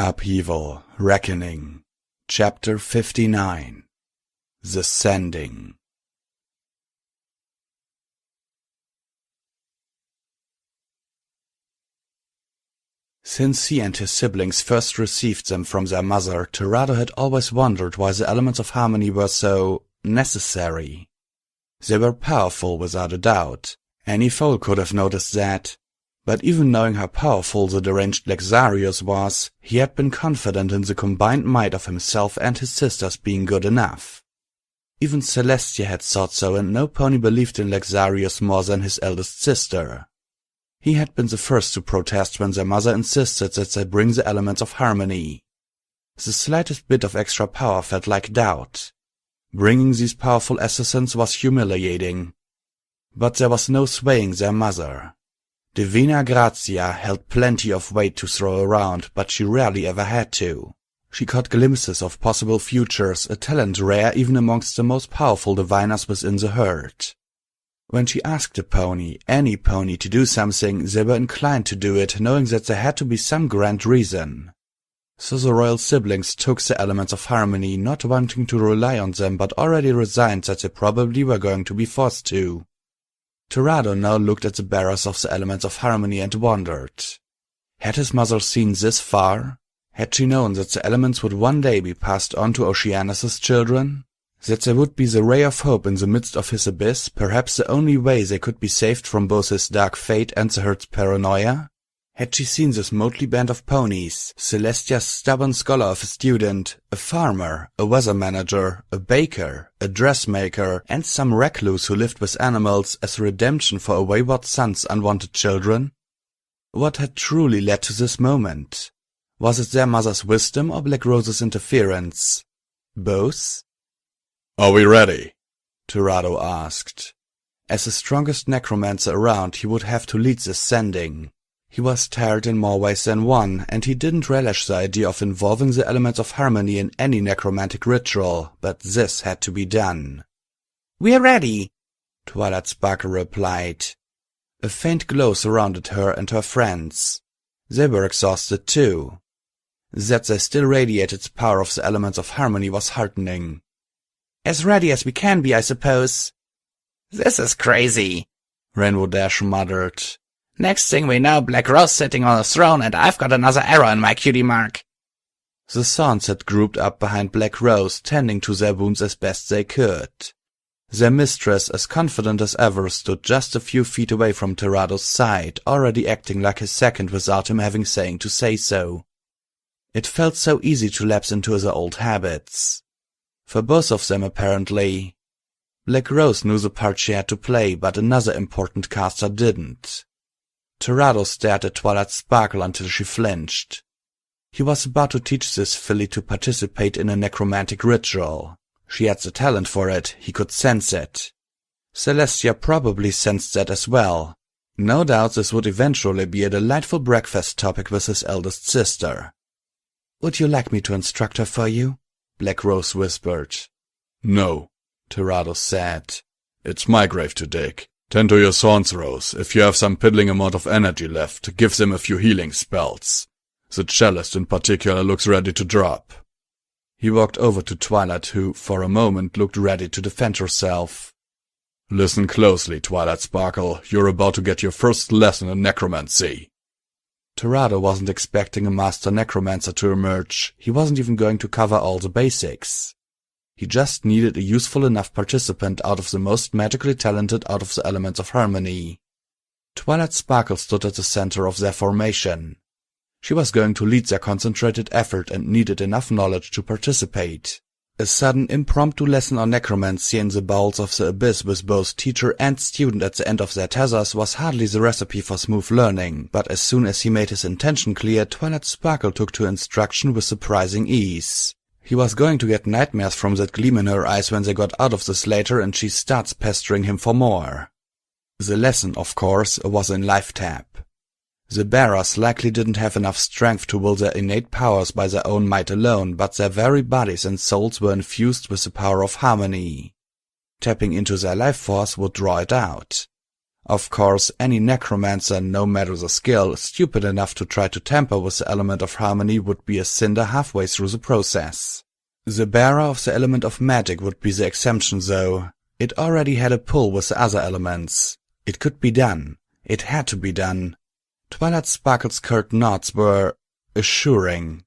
Upheaval, Reckoning, Chapter 59, The Sending. Since he and his siblings first received them from their mother, Tirado had always wondered why the elements of harmony were so necessary. They were powerful without a doubt. Any fool could have noticed that. But even knowing how powerful the deranged Lexarius was, he had been confident in the combined might of himself and his sisters being good enough. Even Celestia had thought so, and no pony believed in Lexarius more than his eldest sister. He had been the first to protest when their mother insisted that they bring the elements of harmony. The slightest bit of extra power felt like doubt. Bringing these powerful assassins was humiliating. But there was no swaying their mother. Divina Grazia held plenty of weight to throw around, but she rarely ever had to. She caught glimpses of possible futures, a talent rare even amongst the most powerful diviners within the herd. When she asked a pony, any pony, to do something, they were inclined to do it, knowing that there had to be some grand reason. So the royal siblings took the elements of harmony, not wanting to rely on them, but already resigned that they probably were going to be forced to. Tirado now looked at the bearers of the elements of harmony and wondered. Had his mother seen this far? Had she known that the elements would one day be passed on to Oceanus's children? That they would be the ray of hope in the midst of his abyss, perhaps the only way they could be saved from both his dark fate and the herd's paranoia? Had she seen this motley band of ponies, Celestia's stubborn scholar of a student, a farmer, a weather manager, a baker, a dressmaker, and some recluse who lived with animals as redemption for a wayward son's unwanted children? What had truly led to this moment? Was it their mother's wisdom or Black Rose's interference? Both? "Are we ready?" Tirado asked. As the strongest necromancer around, he would have to lead this sending. He was tired in more ways than one, and he didn't relish the idea of involving the elements of harmony in any necromantic ritual, but this had to be done. "We're ready," Twilight Sparkle replied. A faint glow surrounded her and her friends. They were exhausted too. That they still radiated the power of the elements of harmony was heartening. "As ready as we can be, I suppose." "This is crazy," Rainbow Dash muttered. "Next thing we know, Black Rose sitting on a throne and I've got another arrow in my cutie mark." The Sons had grouped up behind Black Rose, tending to their wounds as best they could. Their mistress, as confident as ever, stood just a few feet away from Tirado's side, already acting like his second without him having saying to say so. It felt so easy to lapse into their old habits. For both of them, apparently. Black Rose knew the part she had to play, but another important caster didn't. Tirado stared at Twilight Sparkle until she flinched. He was about to teach this filly to participate in a necromantic ritual. She had the talent for it, he could sense it. Celestia probably sensed that as well. No doubt this would eventually be a delightful breakfast topic with his eldest sister. "Would you like me to instruct her for you?" Black Rose whispered. "No," Tirado said. "It's my grave to dig. Tend to your thorns, Rose. If you have some piddling amount of energy left, give them a few healing spells. The cellist in particular looks ready to drop." He walked over to Twilight, who, for a moment, looked ready to defend herself. "Listen closely, Twilight Sparkle. You're about to get your first lesson in necromancy." Tirado wasn't expecting a master necromancer to emerge. He wasn't even going to cover all the basics. He just needed a useful enough participant out of the most magically talented out of the elements of harmony. Twilight Sparkle stood at the center of their formation. She was going to lead their concentrated effort and needed enough knowledge to participate. A sudden impromptu lesson on necromancy in the bowels of the abyss with both teacher and student at the end of their tethers was hardly the recipe for smooth learning, but as soon as he made his intention clear, Twilight Sparkle took to instruction with surprising ease. He was going to get nightmares from that gleam in her eyes when they got out of this later and she starts pestering him for more. The lesson, of course, was in life tap. The bearers likely didn't have enough strength to will their innate powers by their own might alone, but their very bodies and souls were infused with the power of harmony. Tapping into their life force would draw it out. Of course, any necromancer, no matter the skill, stupid enough to try to tamper with the element of harmony would be a cinder halfway through the process. The bearer of the element of magic would be the exception though. It already had a pull with the other elements. It could be done. It had to be done. Twilight Sparkle's curt nods were assuring.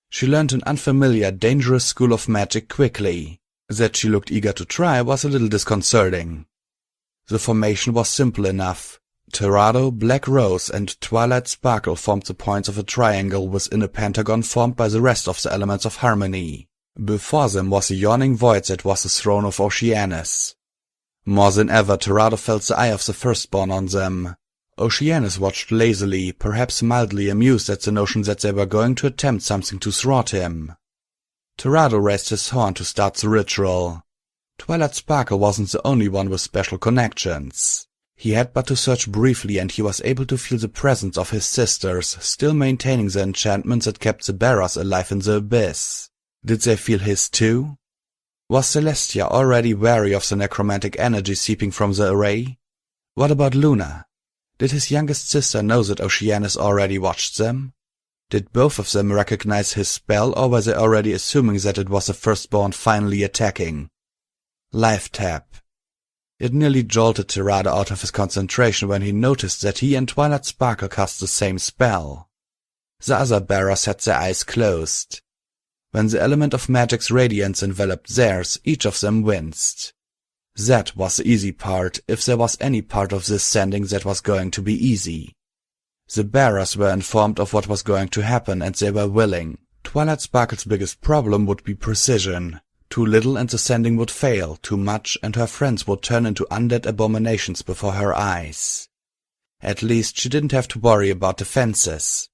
She learned an unfamiliar, dangerous school of magic quickly. That she looked eager to try was a little disconcerting. The formation was simple enough. Terrado, Black Rose, and Twilight Sparkle formed the points of a triangle within a pentagon formed by the rest of the elements of harmony. Before them was a yawning void that was the throne of Oceanus. More than ever, Terrado felt the eye of the firstborn on them. Oceanus watched lazily, perhaps mildly amused at the notion that they were going to attempt something to thwart him. Terrado raised his horn to start the ritual. Twilight Sparkle wasn't the only one with special connections. He had but to search briefly and he was able to feel the presence of his sisters, still maintaining the enchantments that kept the bearers alive in the abyss. Did they feel his too? Was Celestia already wary of the necromantic energy seeping from the array? What about Luna? Did his youngest sister know that Oceanus already watched them? Did both of them recognize his spell, or were they already assuming that it was the firstborn finally attacking? Life tap. It nearly jolted Terrado out of his concentration when he noticed that he and Twilight Sparkle cast the same spell. The other bearers had their eyes closed. When the element of magic's radiance enveloped theirs, each of them winced. That was the easy part, if there was any part of this sending that was going to be easy. The bearers were informed of what was going to happen and they were willing. Twilight Sparkle's biggest problem would be precision. Too little and the sending would fail, too much and her friends would turn into undead abominations before her eyes. At least she didn't have to worry about defenses.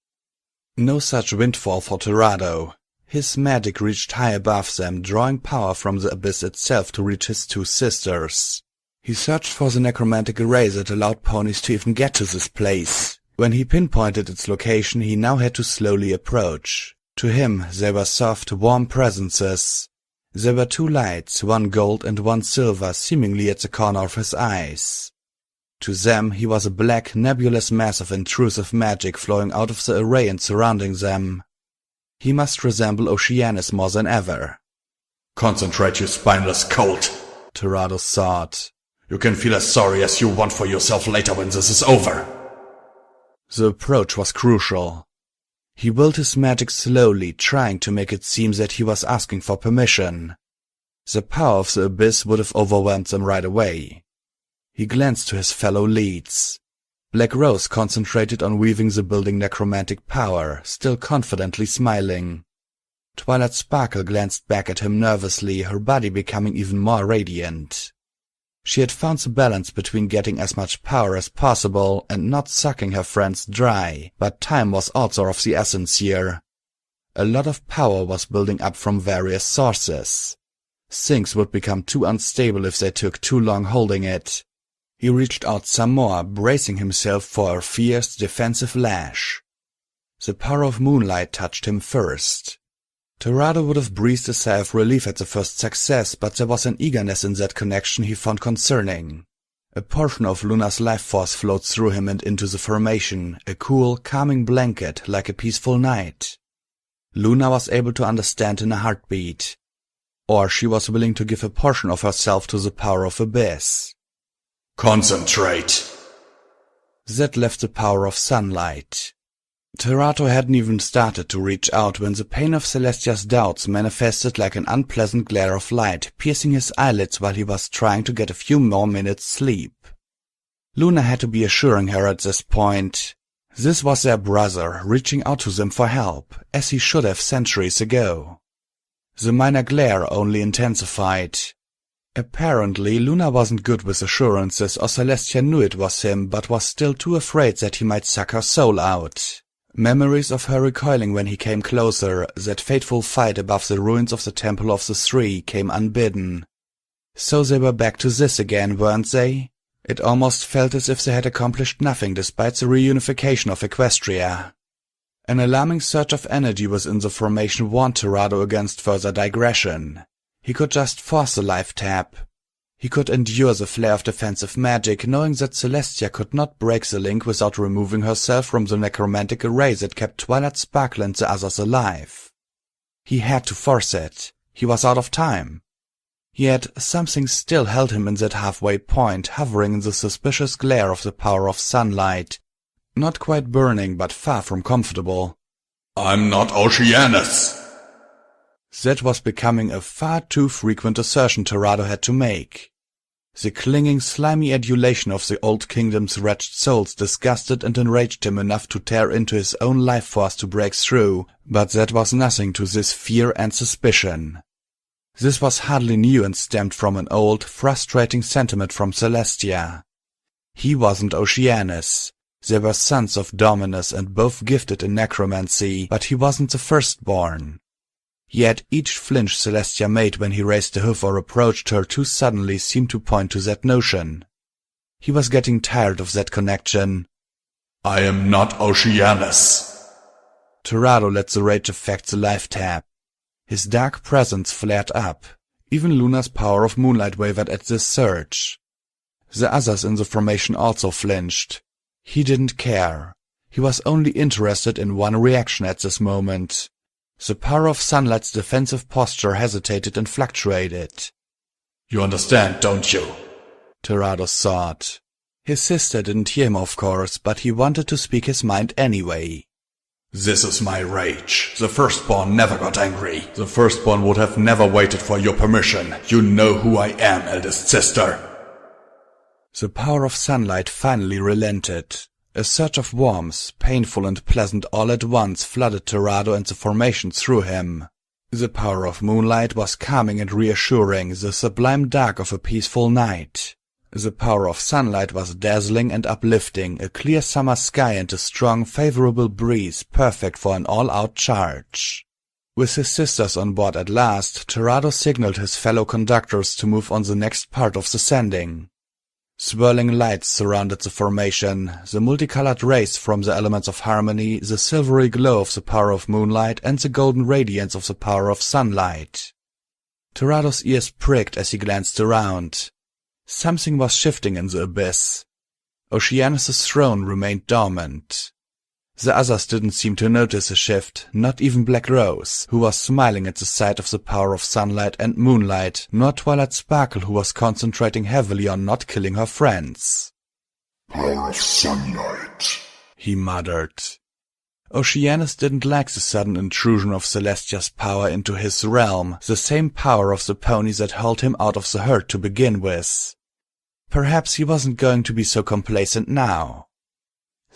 No such windfall for Terrado. His magic reached high above them, drawing power from the abyss itself to reach his two sisters. He searched for the necromantic array that allowed ponies to even get to this place. When he pinpointed its location, he now had to slowly approach. To him, they were soft, warm presences. There were two lights, one gold and one silver, seemingly at the corner of his eyes. To them, he was a black, nebulous mass of intrusive magic flowing out of the array and surrounding them. He must resemble Oceanus more than ever. Concentrate, you spineless colt, Terrado thought. You can feel as sorry as you want for yourself later when this is over. The approach was crucial. He willed his magic slowly, trying to make it seem that he was asking for permission. The power of the abyss would have overwhelmed them right away. He glanced to his fellow leads. Black Rose concentrated on weaving the building necromantic power, still confidently smiling. Twilight Sparkle glanced back at him nervously, her body becoming even more radiant. She had found the balance between getting as much power as possible and not sucking her friends dry, but time was also of the essence here. A lot of power was building up from various sources. Things would become too unstable if they took too long holding it. He reached out some more, bracing himself for a fierce defensive lash. The power of moonlight touched him first. Terrado would have breathed a sigh of relief at the first success, but there was an eagerness in that connection he found concerning. A portion of Luna's life force flowed through him and into the formation, a cool, calming blanket like a peaceful night. Luna was able to understand in a heartbeat. Or she was willing to give a portion of herself to the power of Abyss. Concentrate. That left the power of sunlight. Terrado hadn't even started to reach out when the pain of Celestia's doubts manifested like an unpleasant glare of light, piercing his eyelids while he was trying to get a few more minutes' sleep. Luna had to be assuring her at this point. This was their brother, reaching out to them for help, as he should have centuries ago. The minor glare only intensified. Apparently, Luna wasn't good with assurances, or Celestia knew it was him, but was still too afraid that he might suck her soul out. Memories of her recoiling when he came closer, that fateful fight above the ruins of the Temple of the Three, came unbidden. So they were back to this again, weren't they? It almost felt as if they had accomplished nothing despite the reunification of Equestria. An alarming surge of energy within the formation warned Terrado against further digression. He could just force the life tap. He could endure the flare of defensive magic, knowing that Celestia could not break the link without removing herself from the necromantic array that kept Twilight Sparkle and the others alive. He had to force it. He was out of time. Yet something still held him in that halfway point, hovering in the suspicious glare of the power of sunlight. Not quite burning, but far from comfortable. I'm not Oceanus! That was becoming a far too frequent assertion Torado had to make. The clinging, slimy adulation of the old kingdom's wretched souls disgusted and enraged him enough to tear into his own life force to break through, but that was nothing to this fear and suspicion. This was hardly new and stemmed from an old, frustrating sentiment from Celestia. He wasn't Oceanus. They were sons of Dominus and both gifted in necromancy, but he wasn't the firstborn. Yet each flinch Celestia made when he raised a hoof or approached her too suddenly seemed to point to that notion. He was getting tired of that connection. I am not Oceanus. Torado let the rage affect the life tab. His dark presence flared up. Even Luna's power of moonlight wavered at this surge. The others in the formation also flinched. He didn't care. He was only interested in one reaction at this moment. The power of sunlight's defensive posture hesitated and fluctuated. You understand, don't you? Torado thought. His sister didn't hear him, of course, but he wanted to speak his mind anyway. This is my rage. The firstborn never got angry. The firstborn would have never waited for your permission. You know who I am, eldest sister. The power of sunlight finally relented. A surge of warmth, painful and pleasant all at once, flooded Torado and the formation through him. The power of moonlight was calming and reassuring, the sublime dark of a peaceful night. The power of sunlight was dazzling and uplifting, a clear summer sky and a strong, favorable breeze, perfect for an all-out charge. With his sisters on board at last, Torado signaled his fellow conductors to move on the next part of the sending. Swirling lights surrounded the formation, the multicolored rays from the elements of harmony, the silvery glow of the power of moonlight, and the golden radiance of the power of sunlight. Torado's ears pricked as he glanced around. Something was shifting in the abyss. Oceanus's throne remained dormant. The others didn't seem to notice the shift, not even Black Rose, who was smiling at the sight of the power of sunlight and moonlight, nor Twilight Sparkle, who was concentrating heavily on not killing her friends. Power of sunlight, he muttered. Oceanus didn't like the sudden intrusion of Celestia's power into his realm, the same power of the pony that held him out of the herd to begin with. Perhaps he wasn't going to be so complacent now.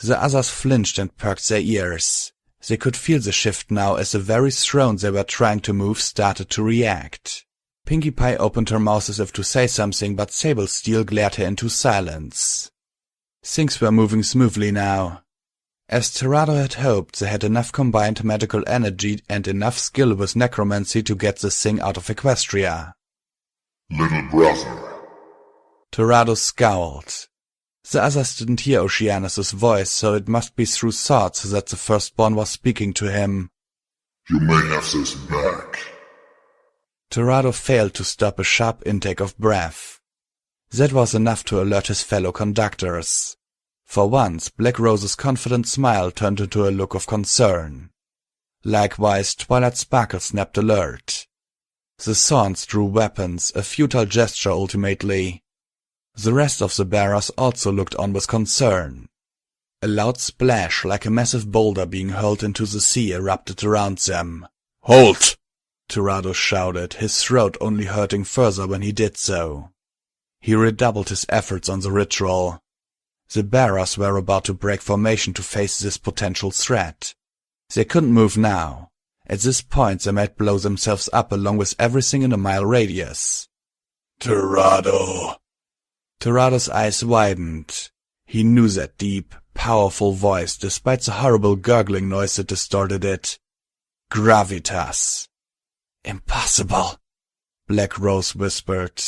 The others flinched and perked their ears. They could feel the shift now as the very throne they were trying to move started to react. Pinkie Pie opened her mouth as if to say something, but Sable Steel glared her into silence. Things were moving smoothly now. As Torado had hoped, they had enough combined magical energy and enough skill with necromancy to get this thing out of Equestria. Little brother. Torado scowled. The others didn't hear Oceanus's voice, so it must be through thoughts that the firstborn was speaking to him. You may have this back. Torado failed to stop a sharp intake of breath. That was enough to alert his fellow conductors. For once, Black Rose's confident smile turned into a look of concern. Likewise, Twilight Sparkle snapped alert. The Sawns drew weapons, a futile gesture ultimately. The rest of the bearers also looked on with concern. A loud splash, like a massive boulder being hurled into the sea, erupted around them. Halt! Torado shouted, his throat only hurting further when he did so. He redoubled his efforts on the ritual. The bearers were about to break formation to face this potential threat. They couldn't move now. At this point they might blow themselves up along with everything in a mile radius. Torado! Torado's eyes widened. He knew that deep, powerful voice, despite the horrible gurgling noise that distorted it. Gravitas. Impossible, Black Rose whispered.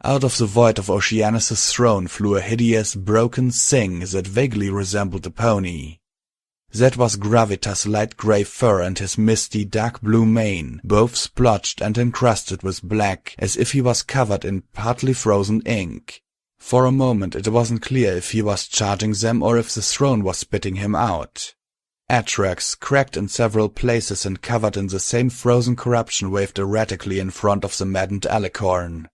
Out of the void of Oceanus's throne flew a hideous, broken thing that vaguely resembled a pony. That was Gravitas' light grey fur and his misty dark blue mane, both splotched and encrusted with black, as if he was covered in partly frozen ink. For a moment it wasn't clear if he was charging them or if the throne was spitting him out. Atrax, cracked in several places and covered in the same frozen corruption, waved erratically in front of the maddened alicorn.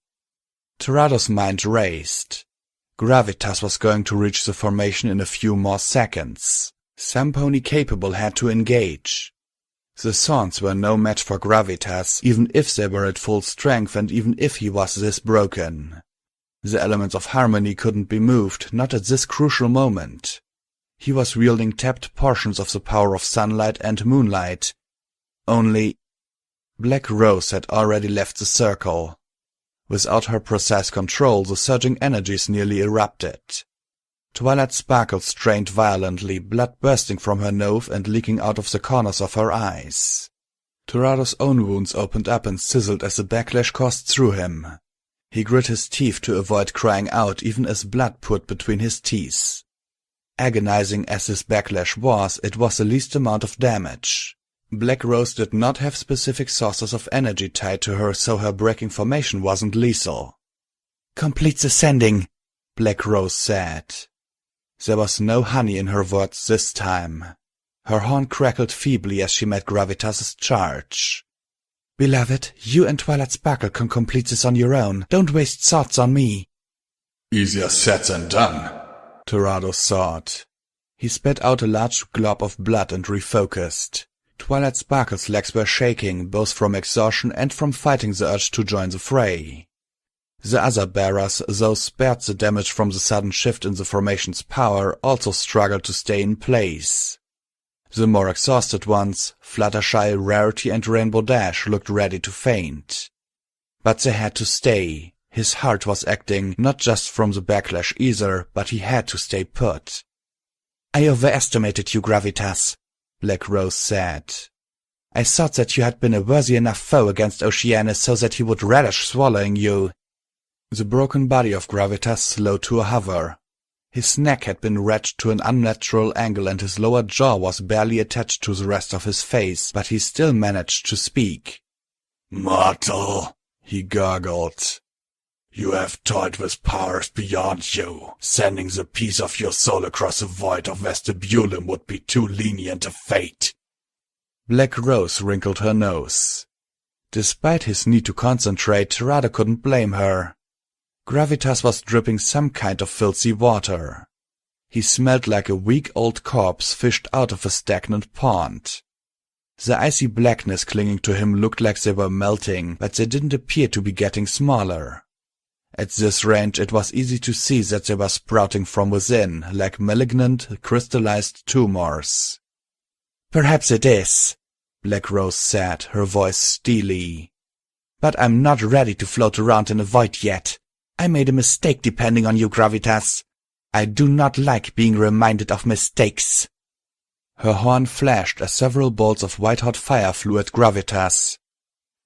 Terado's mind raced. Gravitas was going to reach the formation in a few more seconds. Some pony capable had to engage. The Sons were no match for Gravitas, even if they were at full strength and even if he was this broken. The elements of harmony couldn't be moved, not at this crucial moment. He was wielding tapped portions of the power of sunlight and moonlight. Only Black Rose had already left the circle. Without her precise control, the surging energies nearly erupted. Twilight sparkles strained violently, blood bursting from her nose and leaking out of the corners of her eyes. Terado's own wounds opened up and sizzled as the backlash coursed through him. He grit his teeth to avoid crying out even as blood poured between his teeth. Agonizing as this backlash was, it was the least amount of damage. Black Rose did not have specific sources of energy tied to her, so her breaking formation wasn't lethal. "Complete the sending," Black Rose said. There was no honey in her words this time. Her horn crackled feebly as she met Gravitas' charge. "Beloved, you and Twilight Sparkle can complete this on your own. Don't waste thoughts on me." Easier said than done, Terado thought. He spat out a large glob of blood and refocused. Twilight Sparkle's legs were shaking, both from exhaustion and from fighting the urge to join the fray. The other bearers, though spared the damage from the sudden shift in the formation's power, also struggled to stay in place. The more exhausted ones, Fluttershy, Rarity, and Rainbow Dash, looked ready to faint. But they had to stay. His heart was acting, not just from the backlash either, but he had to stay put. "I overestimated you, Gravitas," Black Rose said. "I thought that you had been a worthy enough foe against Oceanus so that he would relish swallowing you." The broken body of Gravitas slowed to a hover. His neck had been wrenched to an unnatural angle and his lower jaw was barely attached to the rest of his face, but he still managed to speak. "Mortal," he gurgled. "You have toyed with powers beyond you. Sending the piece of your soul across the void of Vestibulum would be too lenient a fate." Black Rose wrinkled her nose. Despite his need to concentrate, Terado couldn't blame her. Gravitas was dripping some kind of filthy water. He smelled like a weak old corpse fished out of a stagnant pond. The icy blackness clinging to him looked like they were melting, but they didn't appear to be getting smaller. At this range it was easy to see that they were sprouting from within, like malignant, crystallized tumors. "Perhaps it is," Black Rose said, her voice steely. "But I'm not ready to float around in a void yet. I made a mistake depending on you, Gravitas. I do not like being reminded of mistakes." Her horn flashed as several bolts of white-hot fire flew at Gravitas.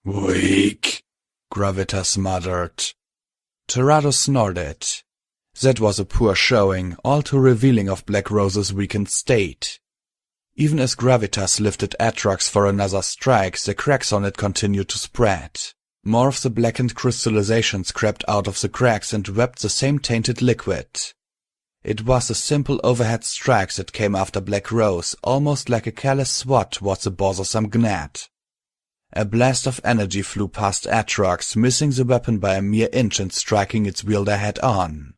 "Weak," Gravitas muttered. Terado snorted. That was a poor showing, all too revealing of Black Rose's weakened state. Even as Gravitas lifted Atrax for another strike, the cracks on it continued to spread. More of the blackened crystallizations crept out of the cracks and wept the same tainted liquid. It was a simple overhead strike that came after Black Rose, almost like a careless swat towards the bothersome gnat. A blast of energy flew past Atrax, missing the weapon by a mere inch and striking its wielder head-on.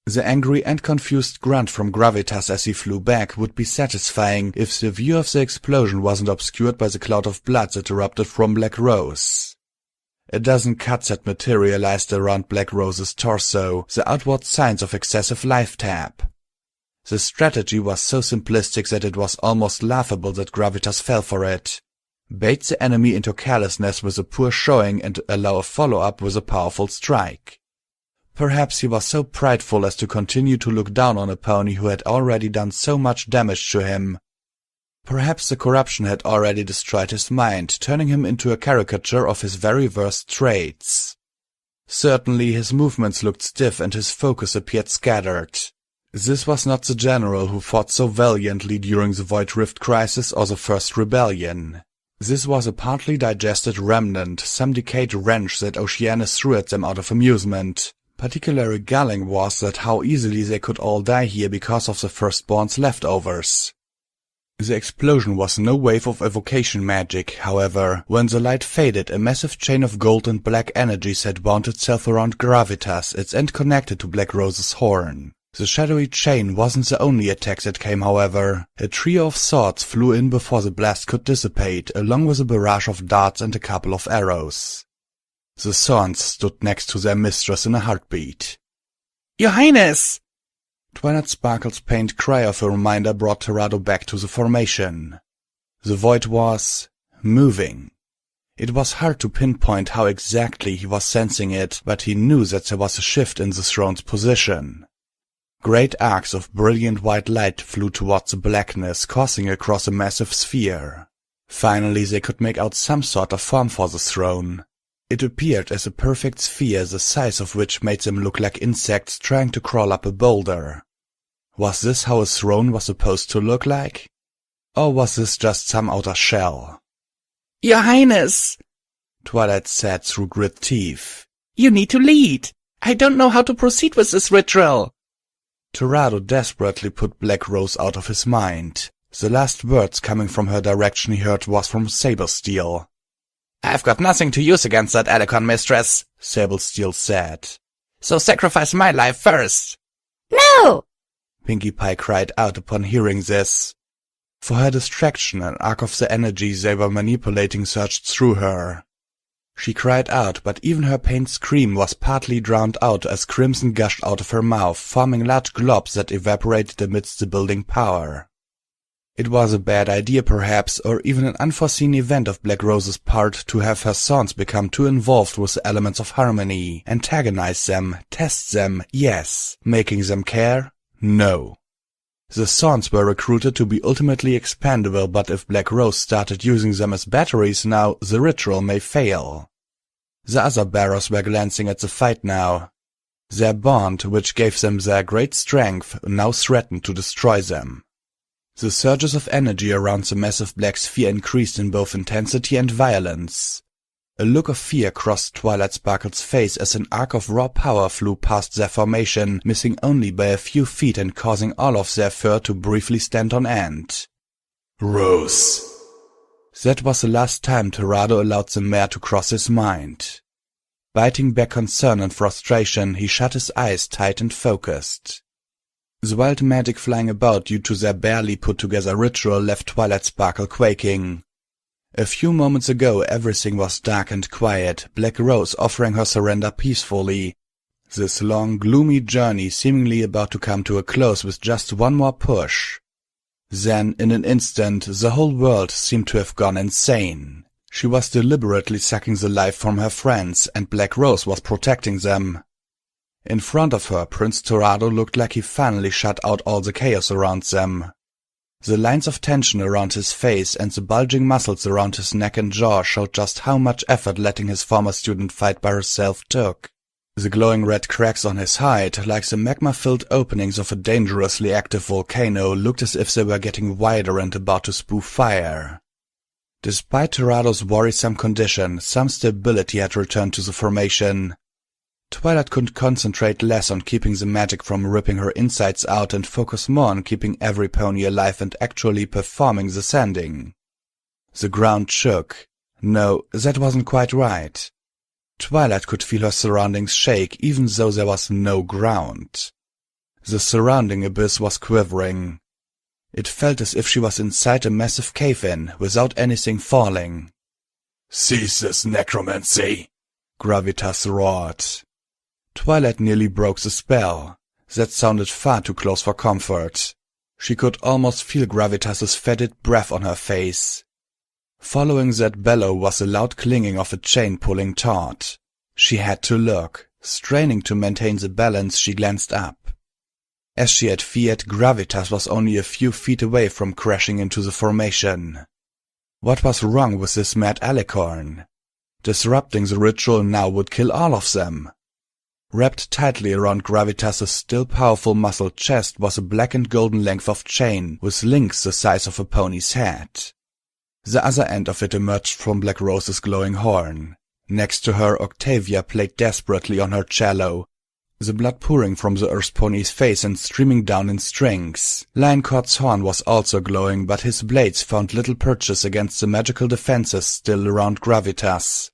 The angry and confused grunt from Gravitas as he flew back would be satisfying if the view of the explosion wasn't obscured by the cloud of blood that erupted from Black Rose. A dozen cuts had materialized around Black Rose's torso, the outward signs of excessive life tap. The strategy was so simplistic that it was almost laughable that Gravitas fell for it. Bait the enemy into carelessness with a poor showing and allow a follow-up with a powerful strike. Perhaps he was so prideful as to continue to look down on a pony who had already done so much damage to him. Perhaps the corruption had already destroyed his mind, turning him into a caricature of his very worst traits. Certainly his movements looked stiff and his focus appeared scattered. This was not the general who fought so valiantly during the Void Rift crisis or the First Rebellion. This was a partly digested remnant, some decayed wrench that Oceanus threw at them out of amusement. Particularly galling was that how easily they could all die here because of the Firstborn's leftovers. The explosion was no wave of evocation magic, however. When the light faded, a massive chain of gold and black energies had wound itself around Gravitas, its end connected to Black Rose's horn. The shadowy chain wasn't the only attack that came, however. A trio of swords flew in before the blast could dissipate, along with a barrage of darts and a couple of arrows. The Sons stood next to their mistress in a heartbeat. Your Highness! Twilight Sparkle's pained cry of a reminder brought Terrado back to the formation. The void was moving. It was hard to pinpoint how exactly he was sensing it, but he knew that there was a shift in the throne's position. Great arcs of brilliant white light flew towards the blackness, coursing across a massive sphere. Finally, they could make out some sort of form for the throne. It appeared as a perfect sphere, the size of which made them look like insects trying to crawl up a boulder. Was this how a throne was supposed to look like? Or was this just some outer shell? Your Highness, Twilight said through grit teeth. You need to lead. I don't know how to proceed with this ritual. Terrado desperately put Black Rose out of his mind. The last words coming from her direction he heard was from Sabersteel. I've got nothing to use against that Alicon mistress, Sabersteel said. So sacrifice my life first. No! Pinkie Pie cried out upon hearing this. For her distraction, an arc of the energy they were manipulating surged through her. She cried out, but even her pained scream was partly drowned out as crimson gushed out of her mouth, forming large globs that evaporated amidst the building power. It was a bad idea perhaps, or even an unforeseen event of Black Rose's part to have her sons become too involved with the elements of harmony, antagonize them, test them, yes, making them care, no. The sons were recruited to be ultimately expendable, but if Black Rose started using them as batteries now, the ritual may fail. The other bearers were glancing at the fight now. Their bond, which gave them their great strength, now threatened to destroy them. The surges of energy around the massive black sphere increased in both intensity and violence. A look of fear crossed Twilight Sparkle's face as an arc of raw power flew past their formation, missing only by a few feet and causing all of their fur to briefly stand on end. Rose. That was the last time Terrado allowed the mare to cross his mind. Biting back concern and frustration, he shut his eyes tight and focused. The wild magic flying about due to their barely put-together ritual left Twilight Sparkle quaking. A few moments ago everything was dark and quiet, Black Rose offering her surrender peacefully. This long, gloomy journey seemingly about to come to a close with just one more push. Then, in an instant, the whole world seemed to have gone insane. She was deliberately sucking the life from her friends, and Black Rose was protecting them. In front of her, Prince Terrado looked like he finally shut out all the chaos around them. The lines of tension around his face and the bulging muscles around his neck and jaw showed just how much effort letting his former student fight by herself took. The glowing red cracks on his hide, like the magma-filled openings of a dangerously active volcano, looked as if they were getting wider and about to spew fire. Despite Terrado's worrisome condition, some stability had returned to the formation. Twilight could concentrate less on keeping the magic from ripping her insides out and focus more on keeping every pony alive and actually performing the sending. The ground shook. No, that wasn't quite right. Twilight could feel her surroundings shake even though there was no ground. The surrounding abyss was quivering. It felt as if she was inside a massive cave-in, without anything falling. Cease this necromancy! Gravitas roared. Twilight nearly broke the spell. That sounded far too close for comfort. She could almost feel Gravitas's fetid breath on her face. Following that bellow was a loud clinging of a chain pulling taut. She had to look. Straining to maintain the balance, she glanced up. As she had feared, Gravitas was only a few feet away from crashing into the formation. What was wrong with this mad alicorn? Disrupting the ritual now would kill all of them. Wrapped tightly around Gravitas's still powerful muscled chest was a black and golden length of chain with links the size of a pony's head. The other end of it emerged from Black Rose's glowing horn. Next to her, Octavia played desperately on her cello, the blood pouring from the Earth pony's face and streaming down in strings. Lioncourt's horn was also glowing, but his blades found little purchase against the magical defenses still around Gravitas.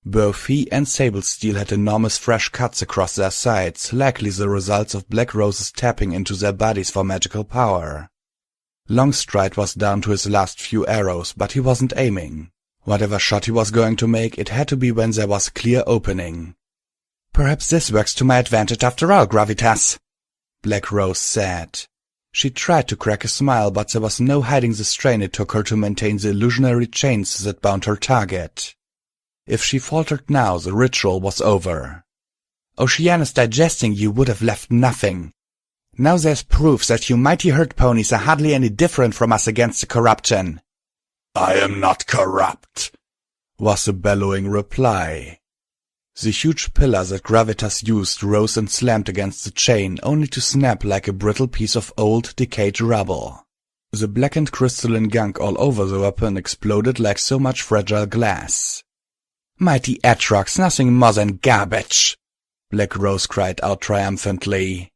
Both he and Sablesteel had enormous fresh cuts across their sides, likely the results of Black Rose's tapping into their bodies for magical power. Longstride was down to his last few arrows, but he wasn't aiming. Whatever shot he was going to make, it had to be when there was a clear opening. "Perhaps this works to my advantage after all, Gravitas," Black Rose said. She tried to crack a smile, but there was no hiding the strain it took her to maintain the illusionary chains that bound her target. If she faltered now, the ritual was over. "Oceanus digesting you would have left nothing. Now there's proof that you mighty herd ponies are hardly any different from us against the corruption." "I am not corrupt," was the bellowing reply. The huge pillar that Gravitas used rose and slammed against the chain, only to snap like a brittle piece of old, decayed rubble. The blackened crystalline gunk all over the weapon exploded like so much fragile glass. "Mighty Atrox, nothing more than garbage," Black Rose cried out triumphantly.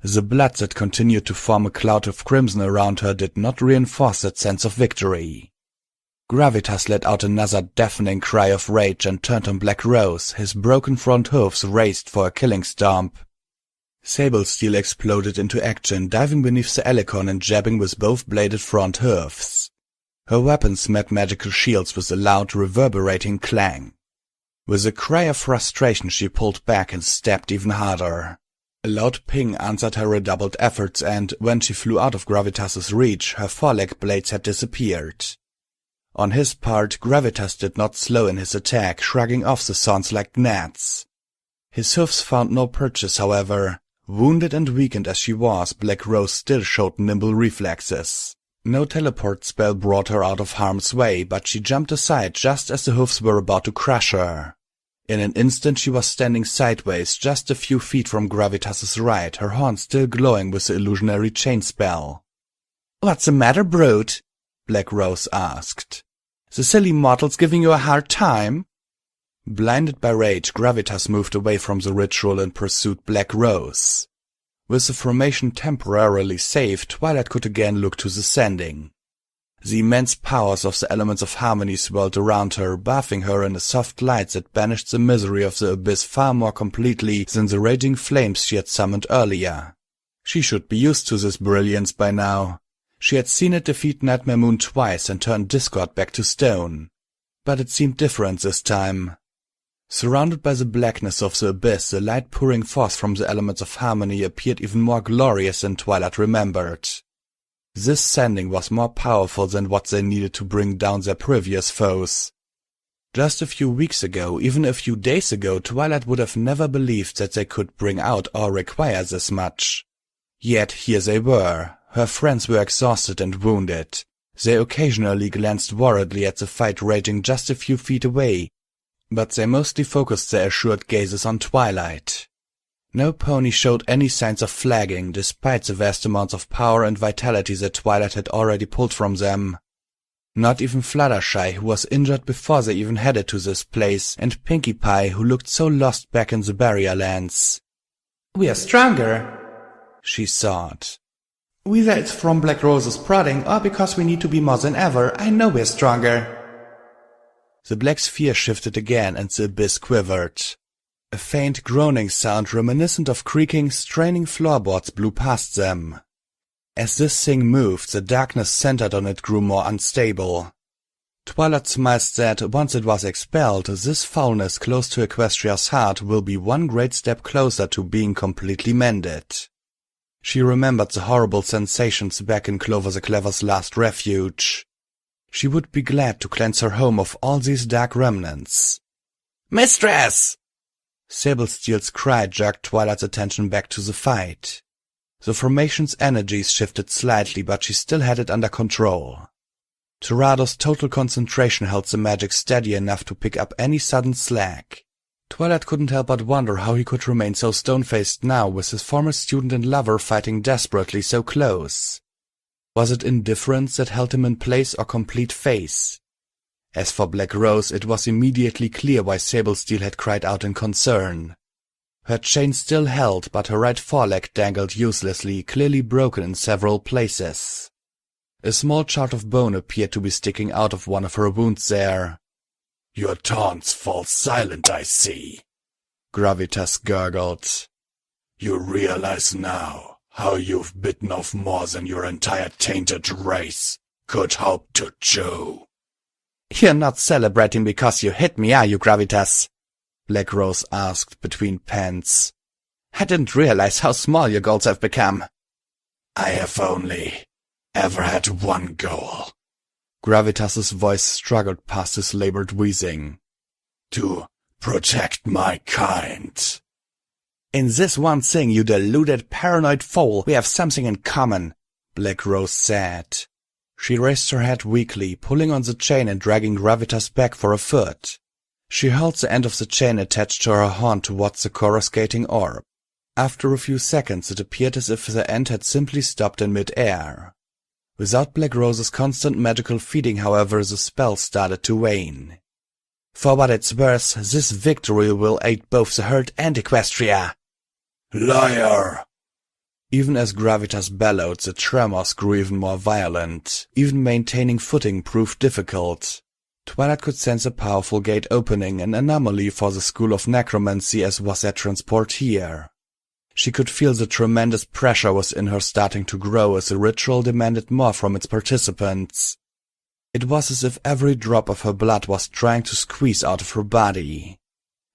The blood that continued to form a cloud of crimson around her did not reinforce that sense of victory. Gravitas let out another deafening cry of rage and turned on Black Rose, his broken front hooves raised for a killing stomp. Sablesteel exploded into action, diving beneath the Alicorn and jabbing with both bladed front hooves. Her weapons met magical shields with a loud, reverberating clang. With a cry of frustration, she pulled back and stabbed even harder. A loud ping answered her redoubled efforts, and when she flew out of Gravitas's reach, her foreleg blades had disappeared. On his part, Gravitas did not slow in his attack, shrugging off the thorns like gnats. His hoofs found no purchase, however. Wounded and weakened as she was, Black Rose still showed nimble reflexes. No teleport spell brought her out of harm's way, but she jumped aside just as the hoofs were about to crush her. In an instant she was standing sideways, just a few feet from Gravitas's right, her horn still glowing with the illusionary chain spell. "What's the matter, brute?" Black Rose asked. "The silly mortal's giving you a hard time?" Blinded by rage, Gravitas moved away from the ritual and pursued Black Rose. With the formation temporarily saved, Twilight could again look to the sending. The immense powers of the elements of harmony swirled around her, bathing her in a soft light that banished the misery of the abyss far more completely than the raging flames she had summoned earlier. She should be used to this brilliance by now. She had seen it defeat Nightmare Moon twice and turn Discord back to stone. But it seemed different this time. Surrounded by the blackness of the abyss, the light pouring forth from the elements of harmony appeared even more glorious than Twilight remembered. This sending was more powerful than what they needed to bring down their previous foes. Just a few weeks ago, even a few days ago, Twilight would have never believed that they could bring out or require this much. Yet here they were. Her friends were exhausted and wounded. They occasionally glanced worriedly at the fight raging just a few feet away, but they mostly focused their assured gazes on Twilight. No pony showed any signs of flagging, despite the vast amounts of power and vitality that Twilight had already pulled from them. Not even Fluttershy, who was injured before they even headed to this place, and Pinkie Pie, who looked so lost back in the Barrier Lands. "We are stronger," she thought. "Whether it's from Black Rose's prodding or because we need to be more than ever, I know we're stronger." The black sphere shifted again and the abyss quivered. A faint groaning sound reminiscent of creaking, straining floorboards blew past them. As this thing moved, the darkness centered on it grew more unstable. Twilight smiled that, once it was expelled, this foulness close to Equestria's heart will be one great step closer to being completely mended. She remembered the horrible sensations back in Clover the Clever's last refuge. She would be glad to cleanse her home of all these dark remnants. "Mistress!" Sablesteel's cry jerked Twilight's attention back to the fight. The formation's energies shifted slightly, but she still had it under control. Tirado's total concentration held the magic steady enough to pick up any sudden slack. Twilight couldn't help but wonder how he could remain so stone-faced now with his former student and lover fighting desperately so close. Was it indifference that held him in place or complete faith? As for Black Rose, it was immediately clear why Sablesteel had cried out in concern. Her chain still held, but her right foreleg dangled uselessly, clearly broken in several places. A small chart of bone appeared to be sticking out of one of her wounds there. Your taunts fall silent, I see, Gravitas gurgled. You realize now how you've bitten off more than your entire tainted race could hope to chew. You're not celebrating because you hit me, are you, Gravitas? Black Rose asked between pants. I didn't realize how small your goals have become. I have only ever had one goal. Gravitas's voice struggled past his labored wheezing. To protect my kind. In this one thing, you deluded paranoid fool, we have something in common, Black Rose said. She raised her head weakly, pulling on the chain and dragging Gravitas back for a foot. She held the end of the chain attached to her horn towards the coruscating orb. After a few seconds, it appeared as if the end had simply stopped in mid-air. Without Black Rose's constant magical feeding, however, the spell started to wane. For what it's worth, this victory will aid both the herd and Equestria. Liar! Even as Gravitas bellowed, the tremors grew even more violent. Even maintaining footing proved difficult. Twilight could sense a powerful gate opening, an anomaly for the school of necromancy as was their transport here. She could feel the tremendous pressure within her starting to grow as the ritual demanded more from its participants. It was as if every drop of her blood was trying to squeeze out of her body.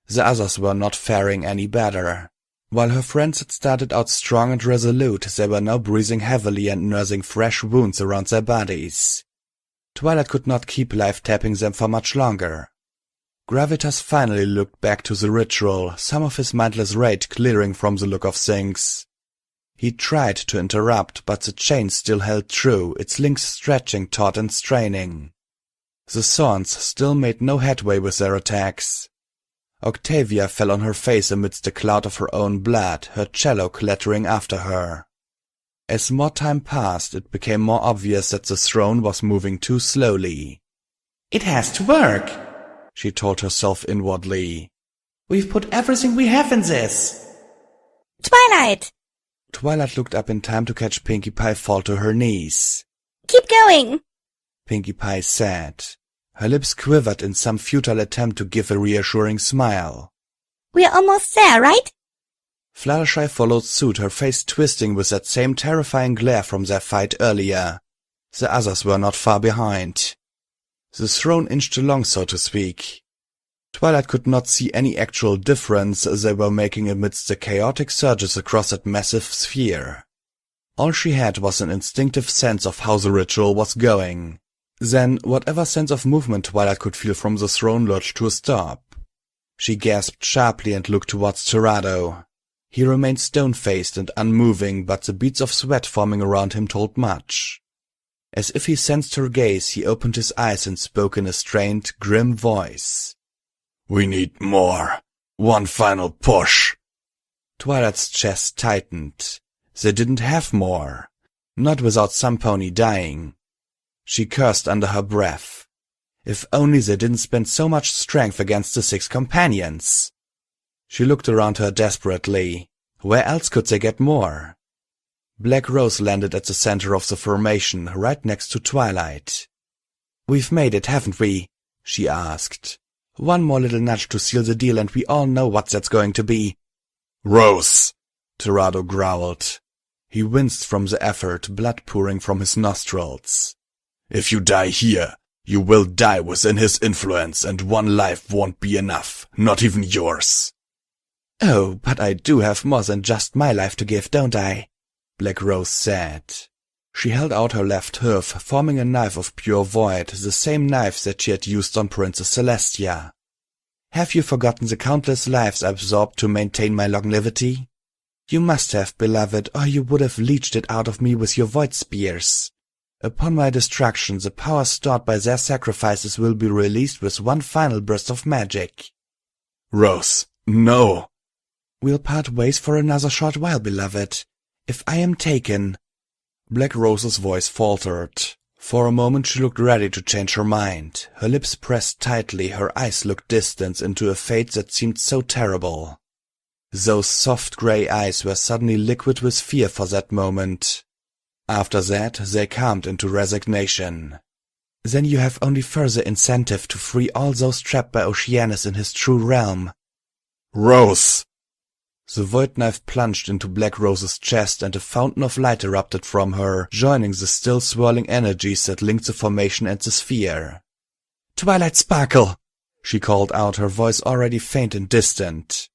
The others were not faring any better. While her friends had started out strong and resolute, they were now breathing heavily and nursing fresh wounds around their bodies. Twilight could not keep life-tapping them for much longer. Gravitas finally looked back to the ritual, some of his mindless rage clearing from the look of things. He tried to interrupt, but the chain still held true, its links stretching taut and straining. The Thorns still made no headway with their attacks. Octavia fell on her face amidst a cloud of her own blood, her cello clattering after her. As more time passed, it became more obvious that the throne was moving too slowly. It has to work, she told herself inwardly. We've put everything we have in this. Twilight! Twilight looked up in time to catch Pinkie Pie fall to her knees. Keep going! Pinkie Pie said. Her lips quivered in some futile attempt to give a reassuring smile. We're almost there, right? Fluttershy followed suit, her face twisting with that same terrifying glare from their fight earlier. The others were not far behind. The throne inched along, so to speak. Twilight could not see any actual difference they were making amidst the chaotic surges across that massive sphere. All she had was an instinctive sense of how the ritual was going. Then, whatever sense of movement Twilight could feel from the throne lurched to a stop. She gasped sharply and looked towards Tirado. He remained stone-faced and unmoving, but the beads of sweat forming around him told much. As if he sensed her gaze, he opened his eyes and spoke in a strained, grim voice. We need more. One final push. Twilight's chest tightened. They didn't have more. Not without some pony dying. She cursed under her breath. If only they didn't spend so much strength against the 6 companions. She looked around her desperately. Where else could they get more? Black Rose landed at the center of the formation, right next to Twilight. We've made it, haven't we? She asked. One more little nudge to seal the deal and we all know what that's going to be. Rose! Tirado growled. He winced from the effort, blood pouring from his nostrils. If you die here, you will die within his influence, and one life won't be enough, not even yours. Oh, but I do have more than just my life to give, don't I? Black Rose said. She held out her left hoof, forming a knife of pure void, the same knife that she had used on Princess Celestia. Have you forgotten the countless lives I absorbed to maintain my longevity? You must have, beloved, or you would have leached it out of me with your void spears. Upon my destruction, the power stored by their sacrifices will be released with one final burst of magic. Rose, no. We'll part ways for another short while, beloved. If I am taken... Black Rose's voice faltered. For a moment she looked ready to change her mind. Her lips pressed tightly, her eyes looked distant into a fate that seemed so terrible. Those soft grey eyes were suddenly liquid with fear for that moment. After that, they calmed into resignation. Then you have only further incentive to free all those trapped by Oceanus in his true realm. Rose! The void knife plunged into Black Rose's chest and a fountain of light erupted from her, joining the still swirling energies that linked the formation and the sphere. Twilight Sparkle! She called out, her voice already faint and distant.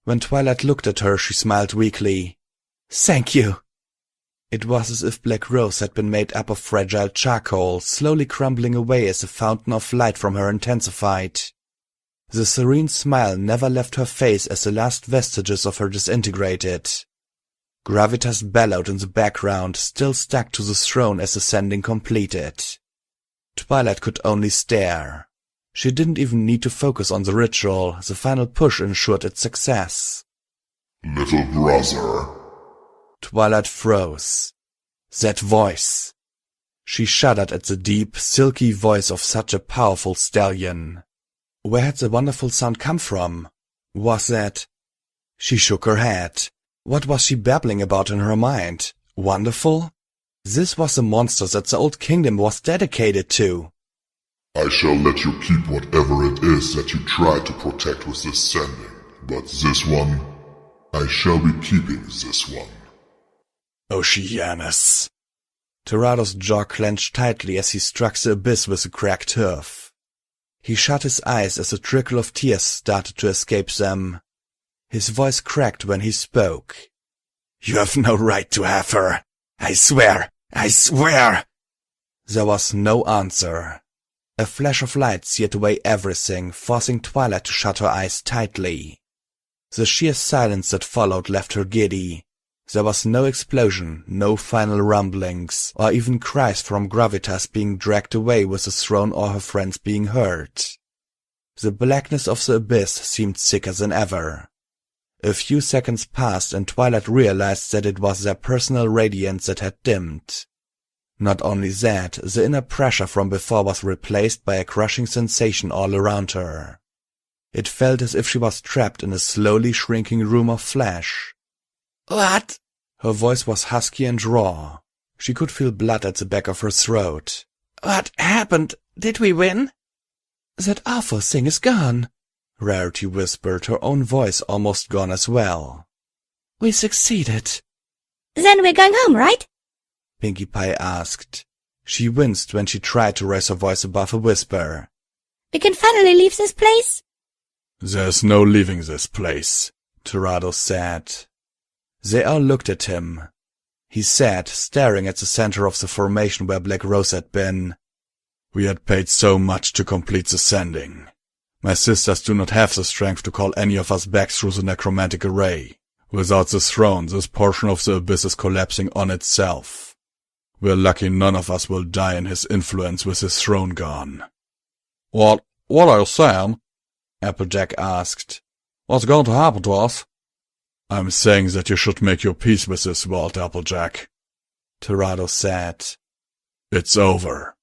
When Twilight looked at her, she smiled weakly. Thank you. It was as if Black Rose had been made up of fragile charcoal, slowly crumbling away as the fountain of light from her intensified. The serene smile never left her face as the last vestiges of her disintegrated. Gravitas bellowed in the background, still stuck to the throne as the sending completed. Twilight could only stare. She didn't even need to focus on the ritual, the final push ensured its success. Little brother. Twilight froze. That voice. She shuddered at the deep, silky voice of such a powerful stallion. Where had the wonderful sound come from? Was that... She shook her head. What was she babbling about in her mind? Wonderful? This was the monster that the old kingdom was dedicated to. I shall let you keep whatever it is that you tried to protect with this sending, but this one, I shall be keeping this one. Oceanus. Terado's jaw clenched tightly as he struck the abyss with a cracked hoof. He shut his eyes as a trickle of tears started to escape them. His voice cracked when he spoke. You have no right to have her. I swear! I swear! There was no answer. A flash of light seared away everything, forcing Twilight to shut her eyes tightly. The sheer silence that followed left her giddy. There was no explosion, no final rumblings, or even cries from Gravitas being dragged away with the throne or her friends being hurt. The blackness of the abyss seemed thicker than ever. A few seconds passed and Twilight realized that it was their personal radiance that had dimmed. Not only that, the inner pressure from before was replaced by a crushing sensation all around her. It felt as if she was trapped in a slowly shrinking room of flesh. What? Her voice was husky and raw. She could feel blood at the back of her throat. What happened? Did we win? That awful thing is gone, Rarity whispered, her own voice almost gone as well. We succeeded. Then we're going home, right? Pinkie Pie asked. She winced when she tried to raise her voice above a whisper. We can finally leave this place? There's no leaving this place, Terado said. They all looked at him. He sat, staring at the center of the formation where Black Rose had been. We had paid so much to complete the sending. My sisters do not have the strength to call any of us back through the necromantic array. Without the throne, this portion of the abyss is collapsing on itself. We're lucky none of us will die in his influence with his throne gone. What are you saying? Applejack asked. What's going to happen to us? I'm saying that you should make your peace with this world, Applejack, Terado said. It's over.